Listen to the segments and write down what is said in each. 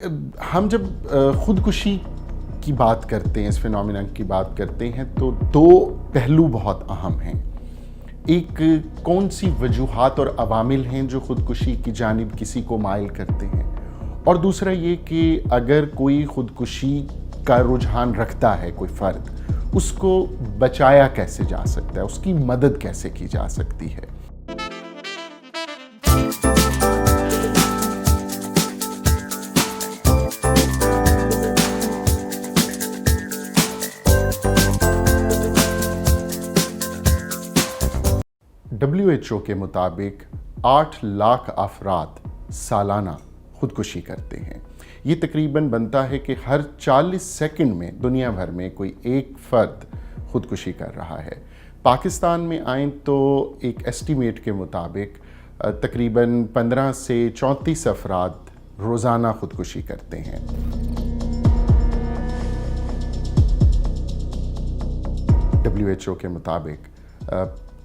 ہم جب خودکشی کی بات کرتے ہیں، اس فینومینا کی بات کرتے ہیں تو دو پہلو بہت اہم ہیں۔ ایک کون سی وجوہات اور عوامل ہیں جو خودکشی کی جانب کسی کو مائل کرتے ہیں، اور دوسرا یہ کہ اگر کوئی خودکشی کا رجحان رکھتا ہے کوئی فرد، اس کو بچایا کیسے جا سکتا ہے، اس کی مدد کیسے کی جا سکتی ہے۔ WHO کے مطابق 8 لاکھ افراد سالانہ خودکشی کرتے ہیں۔ یہ تقریباً بنتا ہے کہ ہر 40 سیکنڈ میں دنیا بھر میں کوئی ایک فرد خودکشی کر رہا ہے۔ پاکستان میں آئیں تو ایک ایسٹیمیٹ کے مطابق تقریباً 15 سے 34 افراد روزانہ خودکشی کرتے ہیں۔ WHO کے مطابق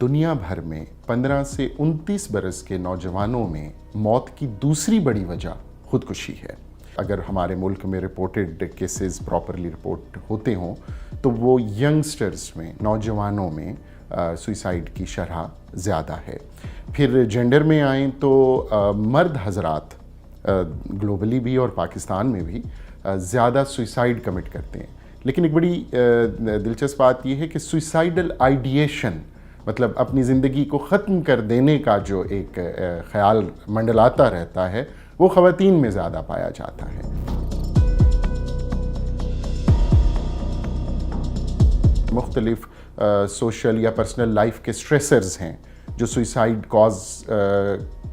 دنیا بھر میں 15 سے 29 برس کے نوجوانوں میں موت کی دوسری بڑی وجہ خودکشی ہے۔ اگر ہمارے ملک میں رپورٹڈ کیسز پراپرلی رپورٹ ہوتے ہوں تو وہ ینگسٹرز میں، نوجوانوں میں سوئسائڈ کی شرح زیادہ ہے۔ پھر جینڈر میں آئیں تو مرد حضرات گلوبلی بھی اور پاکستان میں بھی زیادہ سوئسائڈ کمٹ کرتے ہیں، لیکن ایک بڑی دلچسپ بات یہ ہے کہ سوئسائڈل آئیڈیشن، مطلب اپنی زندگی کو ختم کر دینے کا جو ایک خیال منڈلاتا رہتا ہے، وہ خواتین میں زیادہ پایا جاتا ہے۔ مختلف سوشل یا پرسنل لائف کے سٹریسرز ہیں جو سوئسائڈ کاز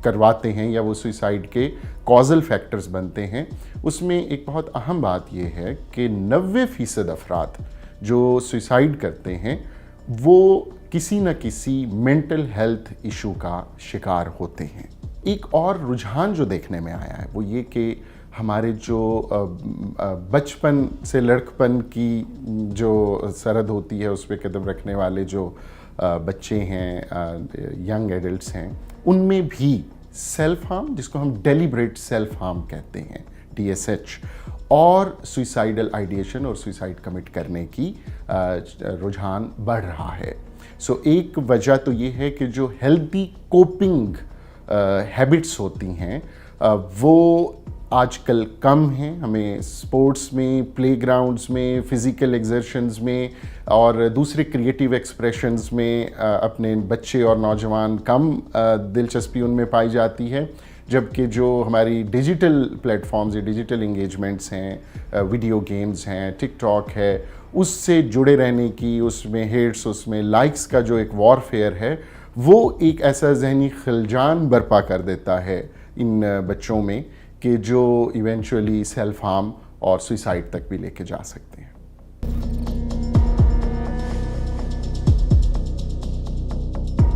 کرواتے ہیں یا وہ سوئسائڈ کے کازل فیکٹرز بنتے ہیں۔ اس میں ایک بہت اہم بات یہ ہے کہ 90% افراد جو سوئسائڈ کرتے ہیں وہ کسی نہ کسی مینٹل ہیلتھ ایشو کا شکار ہوتے ہیں۔ ایک اور رجحان جو دیکھنے میں آیا ہے وہ یہ کہ ہمارے جو بچپن سے لڑکپن کی جو سرحد ہوتی ہے اس پہ قدم رکھنے والے جو بچے ہیں، ینگ ایڈلٹس ہیں، ان میں بھی سیلف ہارم، جس کو ہم ڈیلیبریٹ سیلف ہارم کہتے ہیں، DSH، اور سوئسائڈل آئیڈیشن اور سوئسائڈ کمٹ کرنے کی رجحان بڑھ رہا ہے۔ ایک وجہ تو یہ ہے کہ جو ہیلتھی کوپنگ ہیبٹس ہوتی ہیں وہ آج کل کم ہیں۔ ہمیں اسپورٹس میں، پلے گراؤنڈز میں، فزیکل ایگزرشنز میں اور دوسرے کریٹیو ایکسپریشنز میں اپنے بچے اور نوجوان کم دلچسپی ان میں پائی جاتی ہے، جبکہ جو ہماری ڈیجیٹل پلیٹ فارمز یا ڈیجیٹل انگیجمنٹس ہیں، ویڈیو گیمز ہیں، ٹک ٹاک ہے، اس سے جڑے رہنے کی، اس میں ہیٹس، اس میں لائکس کا جو ایک وارفیئر ہے، وہ ایک ایسا ذہنی خلجان برپا کر دیتا ہے ان بچوں میں کہ جو ایونچولی سیلف ہارم اور سوئسائڈ تک بھی لے کے جا سکتے ہیں۔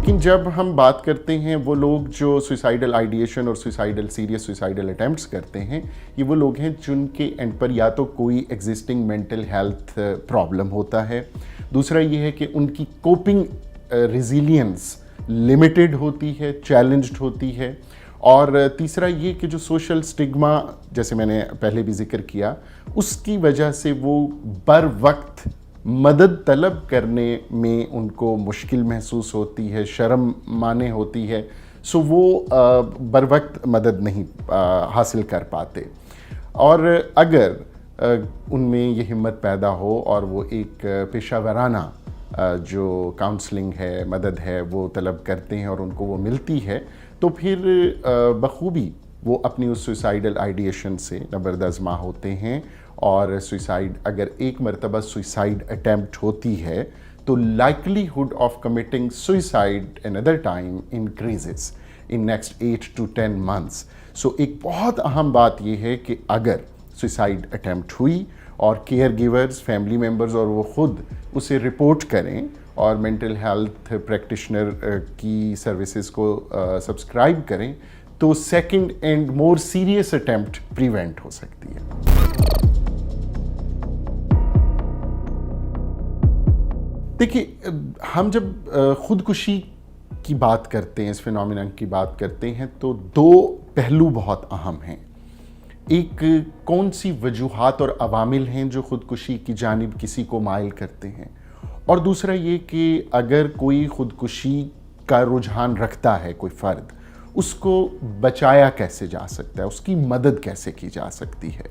لیکن جب ہم بات کرتے ہیں وہ لوگ جو سوئسائڈل آئیڈیشن اور سیریس سوئسائڈل اٹیمپٹس کرتے ہیں، یہ وہ لوگ ہیں جن کے اینڈ پر یا تو کوئی ایگزسٹنگ مینٹل ہیلتھ پرابلم ہوتا ہے، دوسرا یہ ہے کہ ان کی کوپنگ ریزیلینس لمیٹڈ ہوتی ہے، چیلنجڈ ہوتی ہے، اور تیسرا یہ کہ جو سوشل سٹگما، جیسے میں نے پہلے بھی ذکر کیا، اس کی وجہ سے وہ بر وقت مدد طلب کرنے میں ان کو مشکل محسوس ہوتی ہے، شرم مانے ہوتی ہے، وہ بر وقت مدد نہیں حاصل کر پاتے۔ اور اگر ان میں یہ ہمت پیدا ہو اور وہ ایک پیشہ ورانہ جو کاؤنسلنگ ہے، مدد ہے، وہ طلب کرتے ہیں اور ان کو وہ ملتی ہے، تو پھر بخوبی وہ اپنی اس سوئسائڈل آئیڈیشن سے نبردازماں ہوتے ہیں، اور سوئسائڈ، اگر ایک مرتبہ سوئسائڈ اٹیمپٹ ہوتی ہے تو likelihood of committing suicide another time increases in next 8 to 10 months۔ ایک بہت اہم بات یہ ہے کہ اگر سوئسائڈ اٹیمپٹ ہوئی اور کیئر گیورز، فیملی ممبرز اور وہ خود اسے رپورٹ کریں اور مینٹل ہیلتھ پریکٹیشنر کی سروسز کو سبسکرائب کریں، تو second and more serious attempt prevent ہو سکتی ہے۔ دیکھیے، ہم جب خودکشی کی بات کرتے ہیں، اس فینومینا کی بات کرتے ہیں، تو دو پہلو بہت اہم ہیں۔ एक कौन सी वजूहात और अवामिल हैं जो ख़ुदकुशी की जानिब किसी को माइल करते हैं, और दूसरा ये कि अगर कोई ख़ुदकुशी का रुझान रखता है कोई फ़र्द, उसको बचाया कैसे जा सकता है, उसकी मदद कैसे की जा सकती है।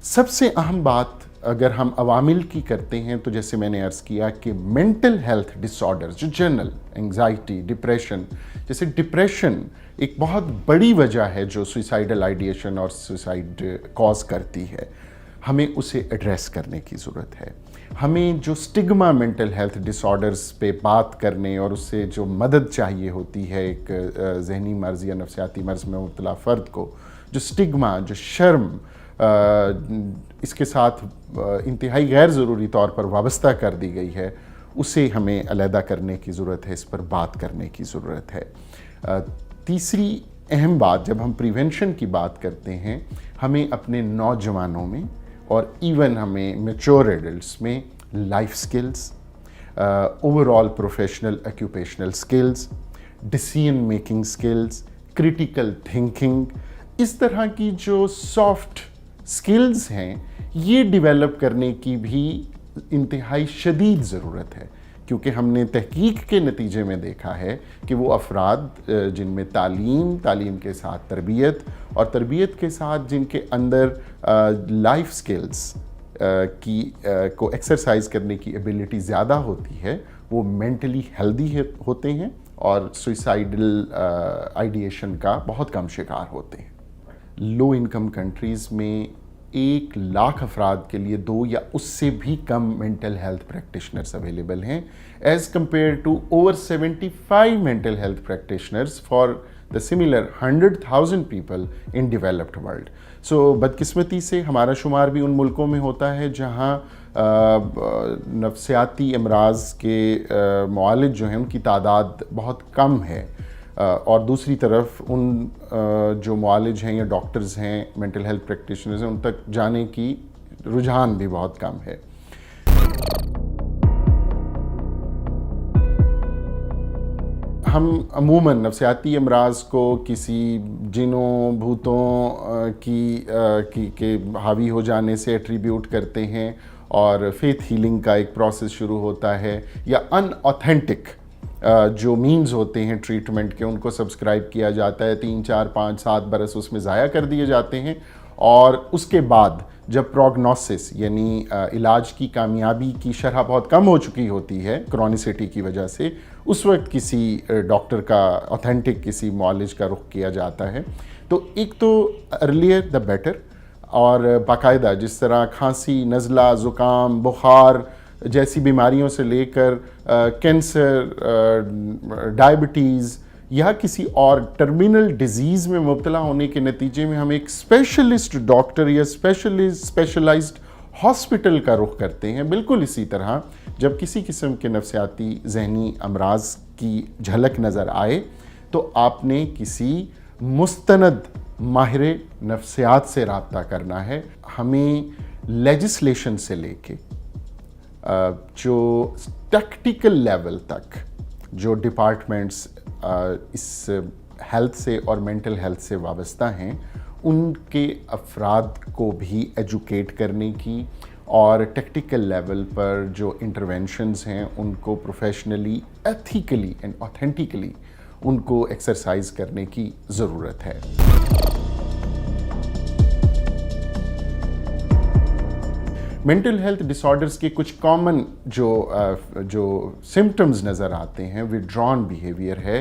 सबसे अहम बात अगर हम अवामिल की करते हैं तो जैसे मैंने अर्ज़ किया कि मेंटल हेल्थ डिसऑर्डर्स जो जनरल एंग्जाइटी, डिप्रेशन, जैसे डिप्रेशन एक बहुत बड़ी वजह है जो सुसाइडल आइडिएशन और सुसाइड कॉज करती है, हमें उसे एड्रेस करने की ज़रूरत है। हमें जो स्टिग्मा मेंटल हेल्थ डिसऑर्डर्स पे बात करने और उससे जो मदद चाहिए होती है एक जहनी मर्ज़ या नफ्सियाती मर्ज़ में मुब्तला फ़र्द को, जो स्टिग्मा, जो शर्म इसके साथ इंतहाई गैर ज़रूरी तौर पर वाबस्ता कर दी गई है, उसे हमें अलहदा करने की ज़रूरत है, इस पर बात करने की ज़रूरत है। तीसरी अहम बात, जब हम प्रिवेंशन की बात करते हैं, हमें अपने नौजवानों में और इवन हमें मैच्योर एडल्ट्स में life skills, overall professional occupational skills, decision making skills, critical thinking, इस तरह की जो सॉफ्ट स्किल्स हैं, ये डेवलप करने की भी इंतहाई शदीद ज़रूरत है, क्योंकि हमने तहकीक के नतीजे में देखा है कि वो अफराद जिनमें तालीम के साथ तरबियत और तरबियत के साथ जिनके अंदर लाइफ स्किल्स को एक्सरसाइज करने की एबिलिटी ज़्यादा होती है, वो मेंटली हेल्दी होते हैं और सुसाइडल आइडिएशन का बहुत कम शिकार होते हैं। लो इनकम कंट्रीज़ में 1 लाख अफराद के लिए 2 या उससे भी कम मेंटल हेल्थ प्रैक्टिशनर्स अवेलेबल हैं, as compared to over 75 mental health practitioners for the similar 100,000 people in developed world. So बदकिस्मती से हमारा शुमार भी उन मुल्कों में होता है जहाँ नफ्सियाती अमराज के मुआलिज जो हैं उनकी तादाद बहुत कम है, और दूसरी तरफ उन जो मुआलिज हैं या डॉक्टर्स हैं, मेंटल हेल्थ प्रैक्टिशनर्स हैं, उन तक जाने की रुझान भी बहुत कम है। हम अमूमन नफ्सियाती अमराज को किसी जिनों भूतों के हावी हो जाने से एट्रीब्यूट करते हैं, और फेथ हीलिंग का एक प्रोसेस शुरू होता है, या अनऑथेंटिक जो मीन्स होते हैं ट्रीटमेंट के उनको सब्सक्राइब किया जाता है, 3, 4, 5, 7 बरस उसमें ज़ाया कर दिए जाते हैं, और उसके बाद जब प्रोग्नोसिस यानी इलाज की कामयाबी की शरह बहुत कम हो चुकी होती है क्रॉनिसिटी की वजह से, उस वक्त किसी डॉक्टर का, ऑथेंटिक किसी मुआलिज का रुख किया जाता है। तो एक तो अर्लियर द बेटर, और बाकायदा जिस तरह खांसी, नज़ला, ज़ुकाम, बुखार जैसी बीमारियों से लेकर कैंसर, डायबिटीज़ या किसी और टर्मिनल डिजीज़ में मुब्तला होने के नतीजे में हम एक स्पेशलिस्ट डॉक्टर या स्पेशलाइज्ड हॉस्पिटल का रुख करते हैं। बिल्कुल इसी तरह जब किसी किस्म के नफ्सियाती जहनी अमराज की झलक नज़र आए तो आपने किसी मुस्तनद माहिर नफ्सियात से रब्ता करना है। हमें लेजिस्लेशन से लेके जो टैक्टिकल लेवल तक जो डिपार्टमेंट्स इस हेल्थ से और मेंटल हेल्थ से वाबस्ता हैं, उनके अफराद को भी एजुकेट करने की, और टैक्टिकल लेवल पर जो इंटरवेंशंस हैं उनको प्रोफेशनली, एथिकली एंड ऑथेंटिकली उनको एक्सरसाइज करने की ज़रूरत है। मेंटल हेल्थ डिसऑर्डर्स के कुछ कॉमन जो सिम्टम्स नज़र आते हैं, विड्रॉन बिहेवियर है,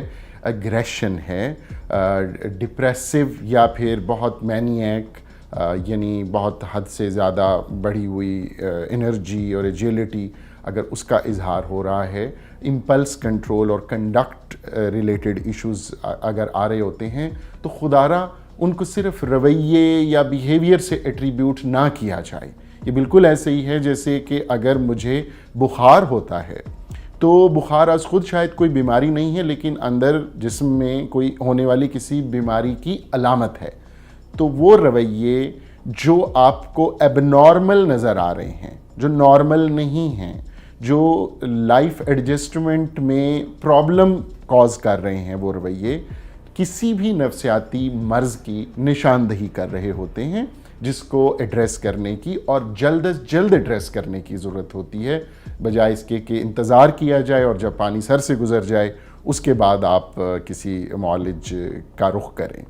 एग्रेशन है, डिप्रेसिव या फिर बहुत मैनिएक यानी बहुत हद से ज़्यादा बढ़ी हुई एनर्जी और एजिलिटी अगर उसका इजहार हो रहा है, इम्पल्स कंट्रोल और कंडक्ट रिलेटेड इश्यूज़ अगर आ रहे होते हैं, तो खुदारा उनको सिर्फ रवैये या बिहेवियर से एट्रीब्यूट ना किया जाए। ये बिल्कुल ऐसे ही है जैसे कि अगर मुझे बुखार होता है तो बुखार आज खुद शायद कोई बीमारी नहीं है, लेकिन अंदर जिस्म में कोई होने वाली किसी बीमारी की अलामत है, तो वो रवैये जो आपको एबनॉर्मल नज़र आ रहे हैं, जो नॉर्मल नहीं हैं, जो लाइफ एडजस्टमेंट में प्रॉब्लम कॉज कर रहे हैं, वो रवैये, کسی بھی نفسیاتی مرض کی نشاندہی کر رہے ہوتے ہیں، جس کو ایڈریس کرنے کی اور جلد از جلد ایڈریس کرنے کی ضرورت ہوتی ہے، بجائے اس کے کہ انتظار کیا جائے اور جب پانی سر سے گزر جائے اس کے بعد آپ کسی معالج کا رخ کریں۔